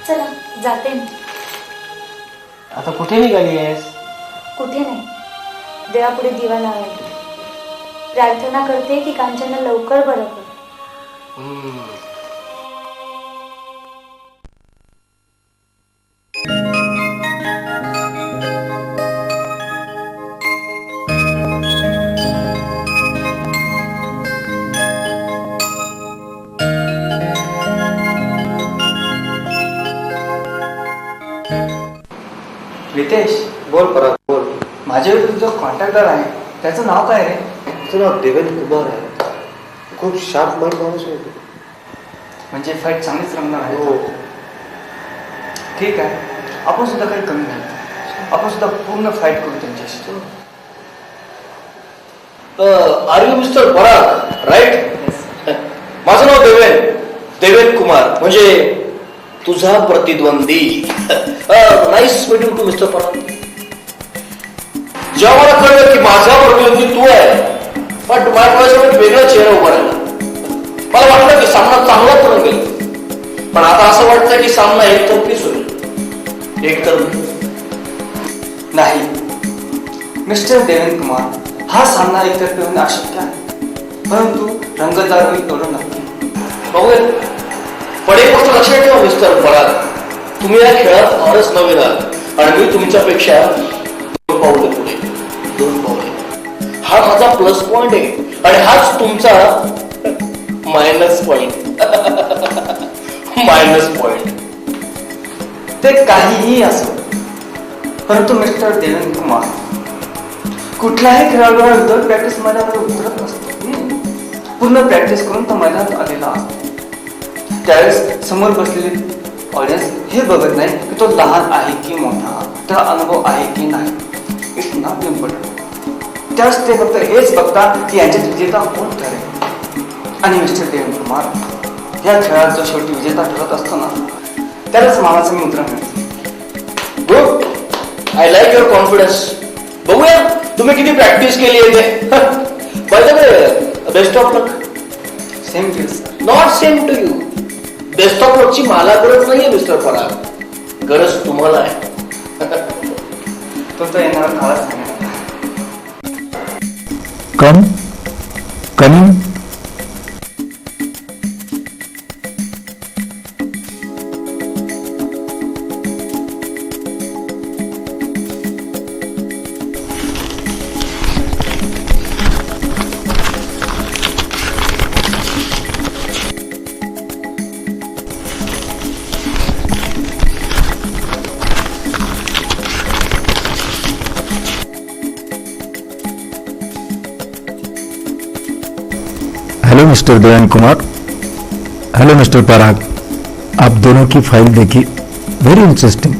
S4: चला जाते मी.
S8: आता कुठे निघाली आहेस?
S4: कुठे नाही, देवापुढे दिवा लावायला. प्रार्थना करते की कांचनला लवकर बरं कर.
S3: रितेश,
S7: बोल परत बोल.
S3: माझ्याकडे जो कॉन्ट्रॅक्टर आहे त्याचं नाव काय रे?
S7: तुझं नाव देवेंद्र कुमार आहे. खूप शार्प माइंड माणूस आहे.
S3: म्हणजे फाईट चांगलीच रंगणार आहे.
S7: हो.
S3: ठीक आहे, आपण सुद्धा काही कमी नाही, आपण सुद्धा पूर्ण फाईट करू त्यांच्याशी.
S7: Are you mister Parag, right? माझं नाव देवेन कुमार, म्हणजे तुझा प्रतिद्वंदी. Nice meeting to mister Parag. जेव्हा मला कळलं की माझा प्रतिद्वंदी तू आहे, पण माझ्या डोळ्यासमोर वेगळा चेहरा उभा राहिला. मला वाटलं की सामना चांगलाच रंगेल, पण आता असं वाटतं की सामना एकतर्फीच होईल. एकतर्फी
S3: नाही मिस्टर देवेंद्र कुमार, हा सामना एकतर्फी होणे अशक्य आहे, परंतु रंगतदार होईल एवढं नक्की.
S7: बघूया. पण एक गोष्ट लक्षात ठेवा मिस्टर पराग, तुम्ही या खेळात फारच नवीन आहात आणि मी तुमच्यापेक्षा 2 पावले पुढे. 2 पावले. हा माझा प्लस पॉइंट आहे आणि हाच तुमचा मायनस पॉइंट. Minus point.
S3: ते काहीही असो, परंतु मिस्टर देवेंद्र कुमार कुठल्याही खेळाडूला प्रॅक्टिस मैदानावर उतरत नसतो. पूर्ण प्रॅक्टिस करून तो मैदानात आलेला असतो. त्यावेळेस समोर बसलेली ऑडियन्स हे बघत नाही की तो लहान आहे की मोठा, त्याला अनुभव आहे की नाही. It's not important. त्यावेळेस ते फक्त हेच बघतात की यांच्यात विजेता कोण ठरेल. आणि मिस्टर देवेंद्र कुमार या खेळात जो शेवटी विजेता ठरत असतो ना, त्यालाच मानाचं मुद्रा मिळते.
S7: Good. I like your confidence. बघूया तुम्ही किती प्रॅक्टिस केली आहे ते. By the way, best of luck.
S3: Same to sir.
S7: Not same to you. Best of लकची मला गरज नाहीये मिस्टर पराग, गरज तुम्हाला आहे.
S3: तो तर येणारा काळच सांगणार.
S2: Coming. Hello mister Devendra Kumar. Hello mister Parag. आप दोनों की फाइल देखी, वेरी इंटरेस्टिंग.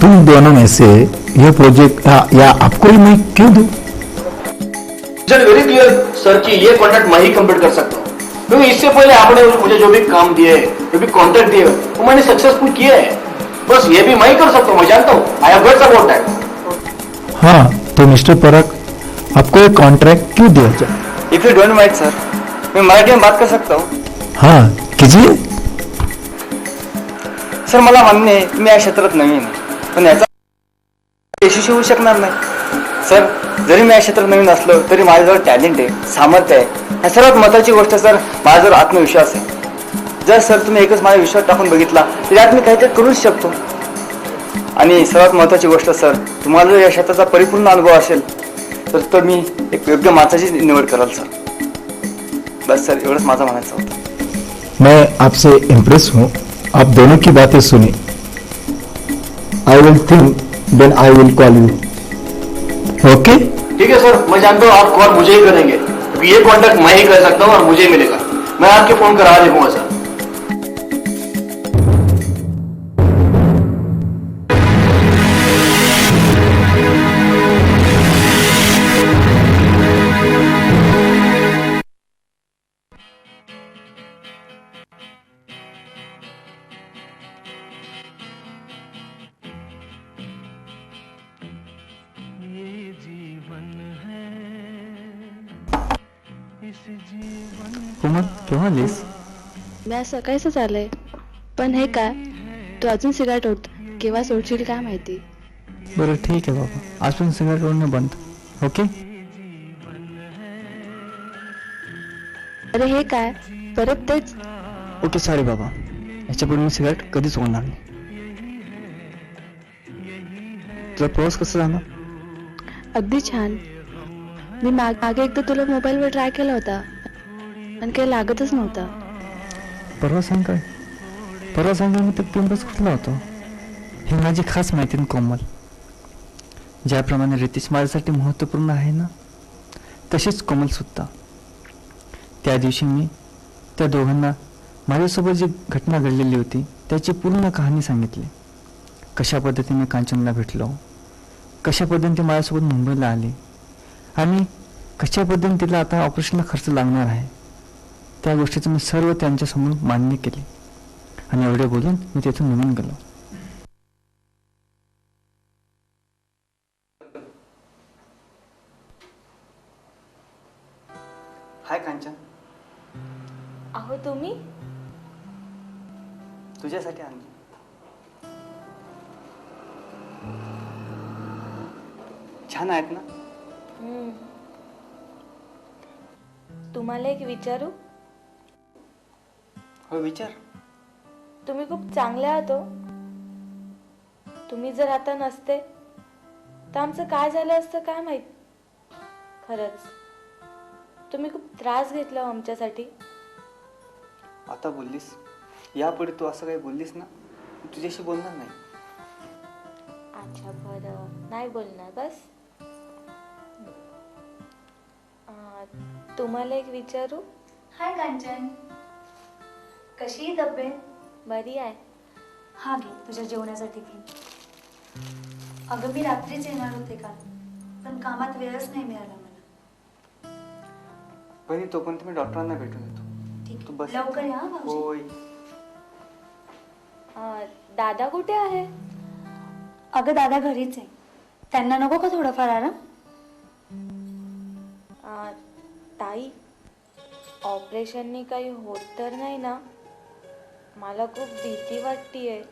S2: तुम दोनों में से ये प्रोजेक्ट या आपको ही मैं क्यों दूं?
S7: वेरी क्लियर सर कि ये कॉन्ट्रैक्ट मैं ही कंप्लीट कर सकता हूँ, क्योंकि इससे पहले आपने मुझे जो भी काम दिए, जो भी कॉन्ट्रैक्ट दिए, वो मैंने सक्सेसफुल किया है. बस ये भी मैं ही कर सकता हूँ, मैं जानता हूँ. I have got about that.
S2: हाँ, तो मिस्टर पराग, आपको एक कॉन्ट्रैक्ट क्यों दिया जाए?
S3: If you don't mind sir, मैं मराठी में बात कर सकता हूँ.
S2: हाँ, कीजिए.
S3: सर मला मान्य आहे मी या क्षेत्रात नवीन आहे, पण याचा यशस्वी होऊ शकणार नाही. सर जरी मी या क्षेत्रात नवीन असलो तरी माझ्याजवळ टॅलेंट आहे, सामर्थ्य आहे. ह्या सर्वात महत्त्वाची गोष्ट सर माझ्याजवळ आत्मविश्वास आहे. जर सर तुम्ही एकच माझा विश्वास टाकून बघितला तर यात मी काहीतरी करूच शकतो. आणि सर्वात महत्त्वाची गोष्ट सर, तुम्हाला जर या क्षेत्राचा परिपूर्ण अनुभव असेल तर मी एक योग्य माणसाची निवड कराल सर. बस सर एवढंच माझं म्हणायचं होतं.
S2: मैं आपसे इम्प्रेस हूँ. आप दोनों की बातें सुनी. I will think, then I will call you. Okay.
S7: ठीक है सर, मैं जानता हूँ आप कॉल मुझे ही करेंगे, क्योंकि ये कॉन्ट्रैक्ट मैं ही कर सकता हूँ और मुझे ही मिलेगा. मैं आपके फोन करा देखूंगा सर.
S2: कोमल, केव्हा आलीस?
S10: मी आज सकाळीच आलंय. पण हे काय, तू अजून सिगारेट ओढतो, केव्हा सोडशील काय माहिती.
S2: बरं ठीक आहे बाबा, अजून सिगारेट ओढणं बंद. ओके.
S10: अरे हे काय, परत तेच.
S2: ओके सॉरी बाबा, याच्यापुढे मी सिगारेट कधीच ओढणार नाही. तुझा प्रवास कसा झाला?
S10: अगदी छान. मी मागे एकदा तुला मोबाईलवर ट्राय केला होता आणि काही लागतच नव्हता.
S2: परवा सांगा मी तर पिंपळच कुठला होतो. हे माझी खास माहिती ना कोमल. ज्याप्रमाणे रितेश माझ्यासाठी महत्त्वपूर्ण आहे ना, तशीच कोमल सुद्धा. त्या दिवशी मी त्या दोघांना माझ्यासोबत जी घटना घडलेली होती त्याची पूर्ण कहाणी सांगितली. कशा पद्धतीने कांचनला भेटलो, कशा पद्धतीने ते माझ्यासोबत मुंबईला आले आणि कशा पद्धतीने तिला आता ऑपरेशनला खर्च लागणार आहे, त्या गोष्टीचं मी सर्व त्यांच्यासमोर मान्य केले आणि एवढे बोलून मी तिथून निघून गेलो.
S3: हाय कांचन,
S6: अहो तुम्ही
S3: तुझ्यासाठी आणली. छान आहेत ना?
S6: तुम्हाला एक विचारू?
S3: हो विचार.
S6: तुम्ही खूप चांगले आहात हो. तुम्ही जर आता नसते तर आमचं काय झालं असतं काय माहित. खरंच तुम्ही खूप त्रास घेतला हो आमच्यासाठी.
S3: आता बोललीस, यापुढे तू असं काही बोललीस ना, मी तुझ्याशी बोलणार नाही.
S6: अच्छा बरं, नाही बोलणार बस. तुम्हाला एक विचारू?
S4: हाय कांचन, कशी आहे तब्येत?
S6: बरी आहे.
S4: हा घे तुझ्या जेवणासाठी टिफिन. अगं मी रात्रीच येणार होते काल, पण कामात वेळच नाही मिळाला मला.
S3: बहिणी तोपर्यंत मी डॉक्टरांना भेटून येतो.
S4: ठीक
S3: तू
S4: आहे,
S3: बस.
S4: लवकर या हा भाऊजी.
S3: होय.
S6: दादा कुठे आहे?
S4: अगं दादा घरीच आहे. त्यांना नको का थोडंफार आराम?
S6: ताई, ऑपरेशननी काही होत तर नाही ना? मला खूप भीती वाटतीये.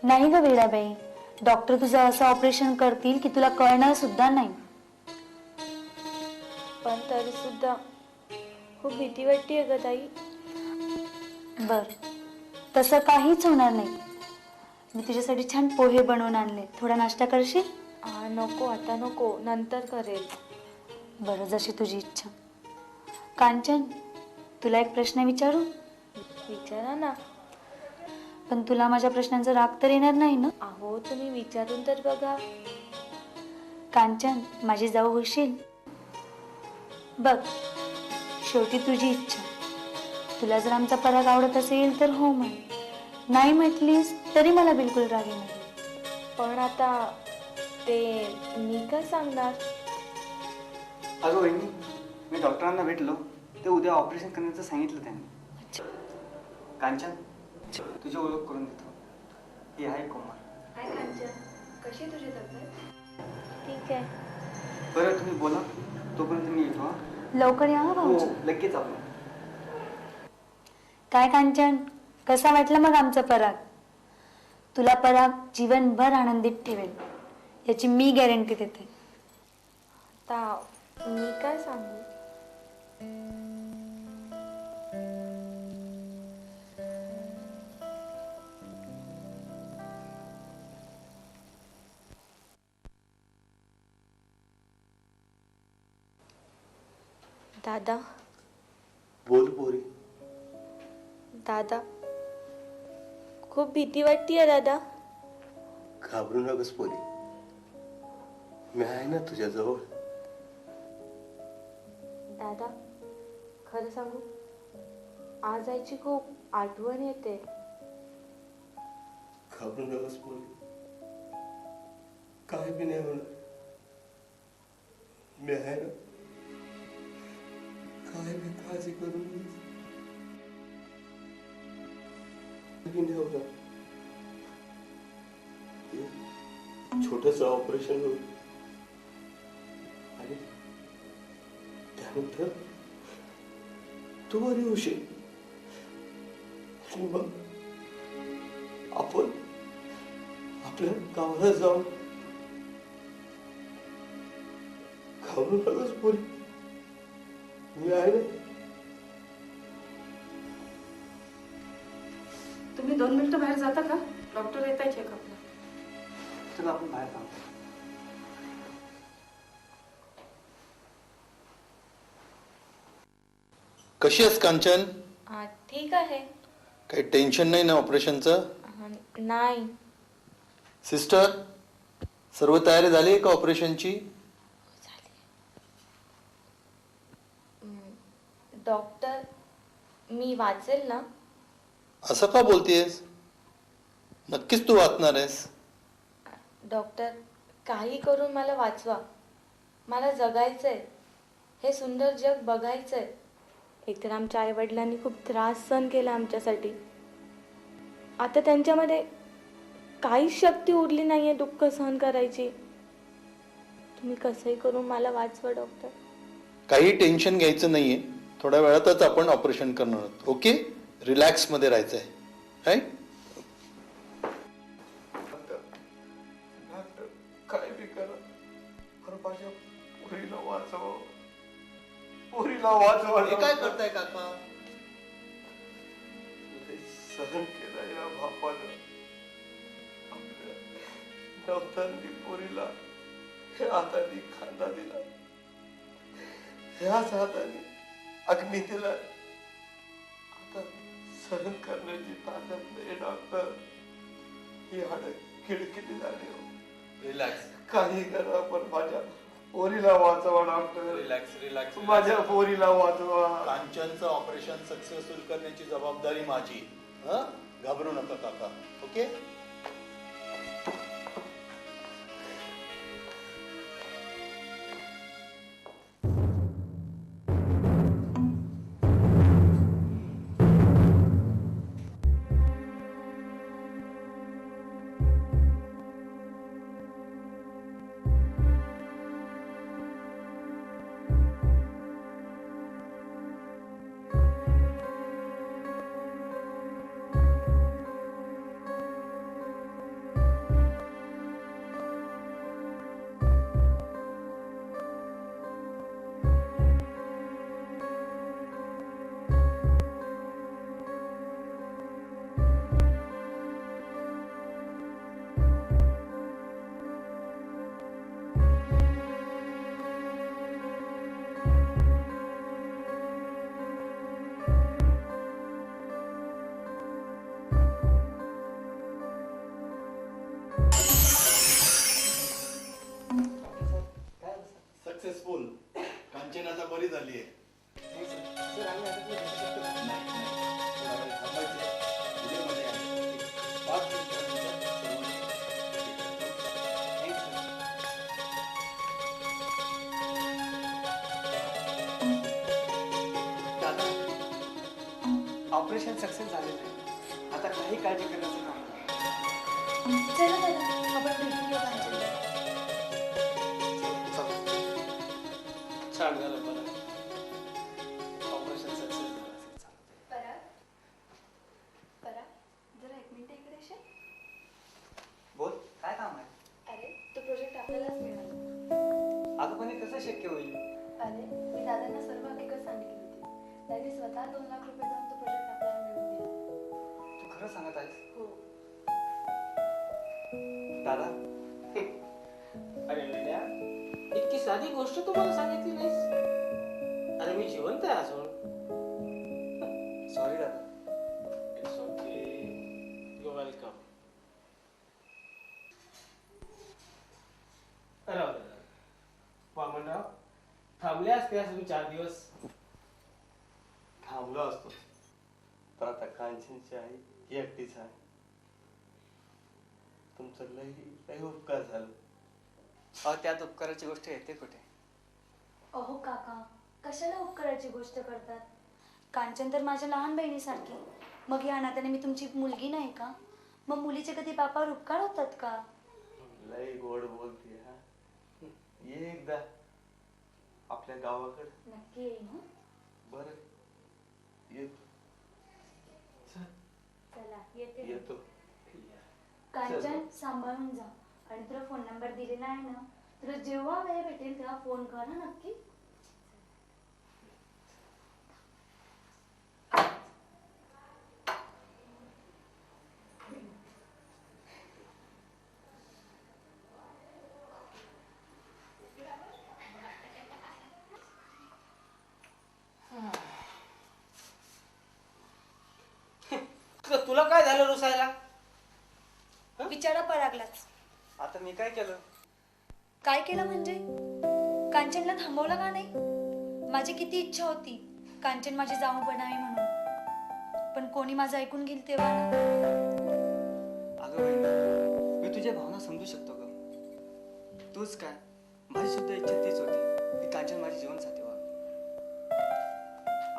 S4: नाही ग वेडाबाई, डॉक्टर तुझं असं ऑपरेशन करतील की तुला कळणार सुद्धा नाही.
S6: पण तरी सुद्धा खूप भीती वाटतीये ग ताई.
S4: बर, तसं काहीच होणार नाही. मी तुझ्यासाठी छान पोहे बनवून आणले, थोडा नाश्ता करशील?
S6: नको आता नको, नंतर करेल.
S4: बरं, जशी तुझी इच्छा. कांचन, तुला एक प्रश्न विचारू?
S6: विचारा ना.
S4: पण तुला माझ्या प्रश्नांचा राग तर येणार नाही ना?
S6: अहो तुम्ही विचारून तर बघा.
S4: कांचन, माझी जाऊ होशील? बघ, शेवटी तुझी इच्छा. तुला जर आमचा पराग आवडत असेल तर हो म्हण, नाही म्हटलीस तरी मला बिलकुल राग येणार.
S6: पण आता ते मी काय सांगणार?
S3: अगं वहिनी, मी डॉक्टरांना भेटलो, ते उद्या ऑपरेशन करण्याचं सांगितलं त्यांनी. कांचन, तुझी ओळख करून देतो. ही आहे कोमल.
S4: हाय कांचन, कशी तुझी तब्येत?
S6: ठीक आहे.
S3: बरं तुम्ही बोला, तोपर्यंत मी येतो.
S4: लवकर या भाऊजी.
S3: हो लगेच आपण.
S4: काय कांचन, कसा वाटला मग आमचा पराग? तुला पराग जीवनभर आनंदित ठेवेल याची मी गॅरंटी देते.
S6: आता मी काय सांगू? दादा.
S7: बोल पोरी.
S6: दादा, खूप भीती वाटतीये दादा.
S7: घाबरू नकोस पोरी, मी आहे ना तुझ्या जवळ.
S6: दादा, खरं सांगू, आज आईची खूप आठवण येते.
S7: घाबरू नकोस पोरी, काय बी नाही होणार. मी आहे ना, काय बी काळजी करू नकोस. छोटस ऑपरेशन होईल आणि त्यानंतर तू बरी होशील आणि मग आपण आपल्या गावाला जाऊन. घाबरू नकोस पोरी, मी आहे ना.
S5: तुम्ही 2 मिनिटं बाहेर जाता का? डॉक्टर येत आहे चेकअपला.
S3: चला आपण बाहेर जाऊ.
S9: कशी आहेस कांचन?
S6: ठीक आहे.
S9: काही टेन्शन नाही ना ऑपरेशनचं?
S6: नाही.
S9: सिस्टर, सर्व तयारी झाली का ऑपरेशनची?
S6: डॉक्टर, मी वाचेल ना?
S9: असं का बोलतेस? नक्कीच तू वाचणार आहेस.
S6: डॉक्टर, काही करून मला वाचवा. मला जगायचंय, हे सुंदर जग बघायचंय. एकतर आमच्या आईवडिलांनी खूप त्रास सहन केला आमच्यासाठी. आता त्यांच्यामध्ये काहीच शक्ती उरली नाहीये दुःख सहन करायची. तुम्ही कसंही करून मला वाचवा डॉक्टर.
S9: काही टेन्शन घ्यायचं नाहीये. थोड्या वेळातच आपण ऑपरेशन करणार आहोत. ओके, रिलॅक्स मध्ये राहायचं आहे. राईट.
S7: काय बी करा, खरं माझ्या पोरीला वाचवा, पोरीला वाचवा.
S9: हे काय करताय काका?
S7: सहन केला या बापानं. आपल्या नवतांनी पोरीला ह्या हाताने खांदा दिला, ह्याच हाताने अग्नी दिला. आता सहन करण्याची ताकद नाही डॉक्टर. ही हाड किडकिडी झाली.
S9: रिलॅक्स.
S7: काही करा पण माझ्या पोरीला वाचवा डॉक्टर.
S9: Relax relax.
S7: माझ्या पोरीला वाचवा.
S9: कांचनचं ऑपरेशन सक्सेसफुल करण्याची जबाबदारी माझी. घाबरू नका काका. ओके. सक्सेसफुल. कांचन आता बरी झाली आहे.
S3: ऑपरेशन सक्सेस झालेलं आहे. आता काही काळजी करण्याचं काम नाही.
S4: चला दादा, आपण भेटून घेऊ कांचनला.
S8: छान झालं बरं. ऑपरेशन सक्सेस झालं असेल.
S4: पराग, जरा एक मिनिट इकडे येशील?
S3: बोल, काय काम आहे?
S4: अरे, तो प्रोजेक्ट आपल्यालाच मिळाला.
S3: अगं पण हे कसं शक्य होईल?
S4: अरे, मी दादांना सर्व हकीकत सांगितली होती. त्यांनी स्वतः 2 लाख रुपये देऊन तो प्रोजेक्ट आपल्याला मिळवून दिला.
S3: तू खरं सांगत आहेस?
S4: हो.
S3: दादा,
S8: अरे वेड्या, इतकी साधी गोष्ट तू मला सांगितली नाहीस. अरे मी जिवंत आहे अजून.
S3: सॉरी दादा.
S8: It's okay, you welcome. Vamanrao, थांबले असते अजून 4 दिवस.
S7: थांबलो असतो पण आता कांचनची आई एकटीच आहे. तुमचं लई लई उपकार झालं.
S3: त्यात उपकाराची गोष्ट येते कुठे?
S4: अहो काका, कशाला उपकाराची गोष्ट करतात? कांचन तर माझ्या लहान बहिणीसारखी. मग या नात्याने मी तुमची मुलगी नाही का? मग मुलीचे कधी बापावर उपकार होतात का?
S7: लई गोड बोलते. हा, ये एकदा आपल्या गावाकडे.
S4: नक्की येईन.
S7: बरं, येतो.
S4: चला, येते.
S7: येतो.
S4: कांचन, सांभाळून जा. आणि तुला फोन नंबर दिलेला आहे ना, तुला जेव्हा वेळ भेटेल तेव्हा फोन कर ना, नक्की.
S8: तुला काय झालं रुसायला?
S4: विचारा परागलाच.
S3: आता मी काय केलं?
S4: काय केलं म्हणजे? कांचनला थांबवलं का नाही? माझी किती इच्छा होती कांचन माझी जाऊ बनावी म्हणून, पण कोणी माझं ऐकून घेईल तेव्हा?
S3: अगं अगं वहिनी, मी तुझ्या भावना समजू शकतो ग. तूच काय, माझी सुद्धा इच्छा तीच होती की कांचन माझी जीवनसाथी व्हा.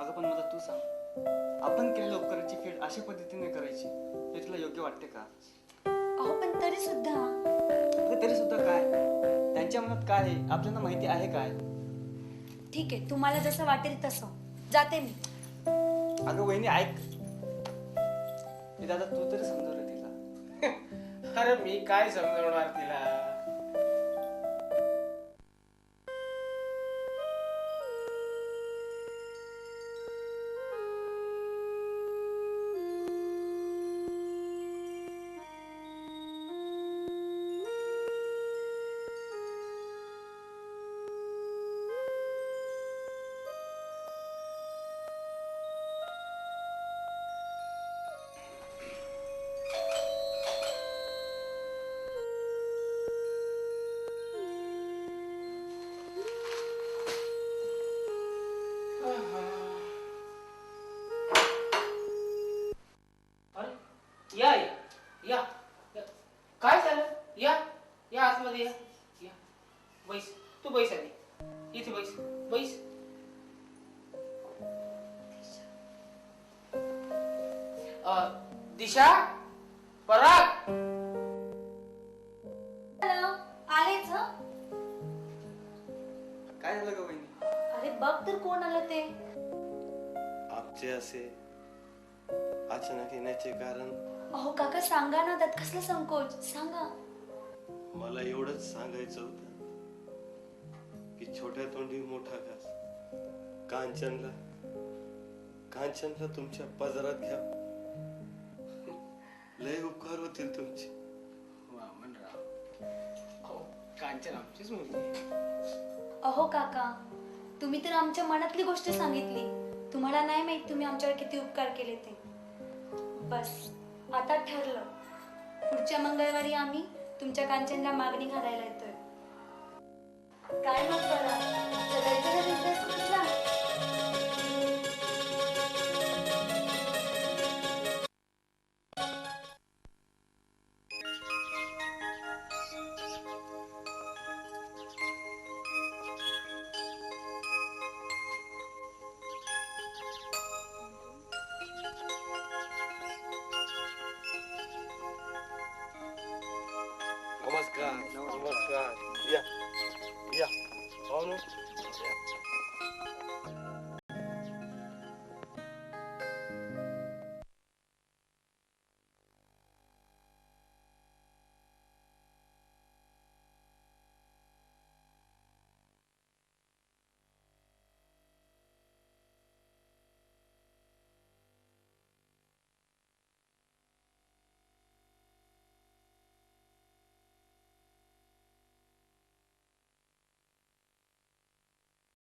S3: अगं पण मला तू सांग, आपण केलेल्या उपकाराची फेड अशा पद्धतीने करायची हे तुला योग्य वाटते का?
S4: अहो पण तरी सुद्धा
S3: अगं तरी सुद्धा काय, त्यांच्या मनात काय आहे आपल्याला माहिती आहे काय?
S4: ठीक आहे, तुम्हाला जसं वाटेल तसं. जाते मी.
S3: अगं वहिनी ऐक, हे दादा तू तरी समजव रे तिला.
S8: अरे मी काय समजवणार तिला. अरे या या या या. काय झालं? या या आतमध्ये या या. बैस, तू बैस आधी इथे बैस बैस. दिशा, पराग.
S4: आलेच हं?
S3: काय झालं ग वहिनी?
S4: अरे बघ तर कोण आलं ते.
S7: आमचे असे अचानक येण्याचे कारण
S4: अहो काका सांगा ना, त्यात कसला संकोच, सांगा.
S7: मला एवढंच सांगायचं होतं की छोट्या तोंडी मोठा घास. कांचनला तुमच्या पदरात घ्या. लय उपकार होतील तुमचे.
S8: वामनराव, अहो कांचन आमचीच मुलगी आहे.
S4: अहो काका, तुम्ही तर आमच्या मनातली गोष्ट सांगितली. तुम्हाला नाही माहित तुम्ही आमच्यावर किती उपकार केले ते. बस आता ठरलं, पुढच्या मंगळवारी आम्ही तुमच्या कांचनला मागणी घालायला येतोय.